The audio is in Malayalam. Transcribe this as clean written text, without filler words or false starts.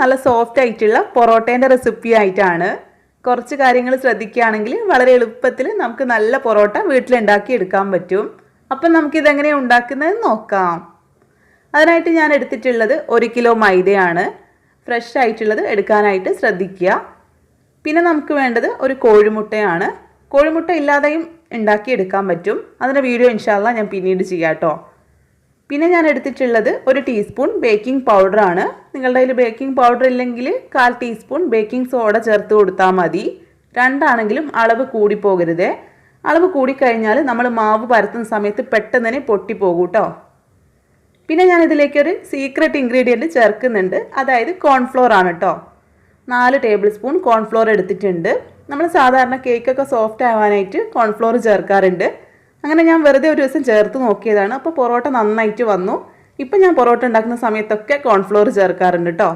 നല്ല സോഫ്റ്റ് ആയിട്ടുള്ള പൊറോട്ടേൻ്റെ റെസിപ്പി ആയിട്ടാണ്. കുറച്ച് കാര്യങ്ങൾ ശ്രദ്ധിക്കുകയാണെങ്കിൽ വളരെ എളുപ്പത്തിൽ നമുക്ക് നല്ല പൊറോട്ട വീട്ടിലുണ്ടാക്കി എടുക്കാൻ പറ്റും. അപ്പം നമുക്കിതെങ്ങനെയാണ് ഉണ്ടാക്കുന്നതെന്ന് നോക്കാം. അതിനായിട്ട് ഞാൻ എടുത്തിട്ടുള്ളത് 1 കിലോ മൈദയാണ്. ഫ്രഷ് ആയിട്ടുള്ളത് എടുക്കാനായിട്ട് ശ്രദ്ധിക്കുക. പിന്നെ നമുക്ക് വേണ്ടത് ഒരു കോഴിമുട്ടയാണ്. കോഴിമുട്ട ഇല്ലാതെയും ഉണ്ടാക്കി എടുക്കാൻ പറ്റും. അതിൻ്റെ വീഡിയോ ഇൻഷാല്ലാ ഞാൻ പിന്നീട് ചെയ്യാം കേട്ടോ. പിന്നെ ഞാൻ എടുത്തിട്ടുള്ളത് 1 ടീസ്പൂൺ ബേക്കിംഗ് പൗഡറാണ്. നിങ്ങളുടെ കയ്യിൽ ബേക്കിംഗ് പൗഡർ ഇല്ലെങ്കിൽ 1/4 ടീസ്പൂൺ ബേക്കിംഗ് സോഡ ചേർത്ത് കൊടുത്താൽ മതി. രണ്ടാണെങ്കിലും അളവ് കൂടിപ്പോകരുത്. അളവ് കൂടിക്കഴിഞ്ഞാൽ നമ്മൾ മാവ് പരത്തുന്ന സമയത്ത് പെട്ടെന്ന് തന്നെ പൊട്ടിപ്പോകും കേട്ടോ. പിന്നെ ഞാൻ ഇതിലേക്കൊരു സീക്രട്ട് ഇൻഗ്രീഡിയൻറ്റ് ചേർക്കുന്നുണ്ട്. അതായത് കോൺഫ്ലോർ ആണ് കേട്ടോ. 4 ടേബിൾ സ്പൂൺ കോൺഫ്ലോർ എടുത്തിട്ടുണ്ട്. നമ്മൾ സാധാരണ കേക്കൊക്കെ സോഫ്റ്റ് ആവാനായിട്ട് കോൺഫ്ലോർ ചേർക്കാറുണ്ട്. അങ്ങനെ ഞാൻ വെറുതെ ഒരു ദിവസം ചേർത്ത് നോക്കിയതാണ്. അപ്പോൾ പൊറോട്ട നന്നായിട്ട് വന്നു. ഇപ്പം ഞാൻ പൊറോട്ട ഉണ്ടാക്കുന്ന സമയത്തൊക്കെ കോൺഫ്ലോർ ചേർക്കാറുണ്ട് കേട്ടോ.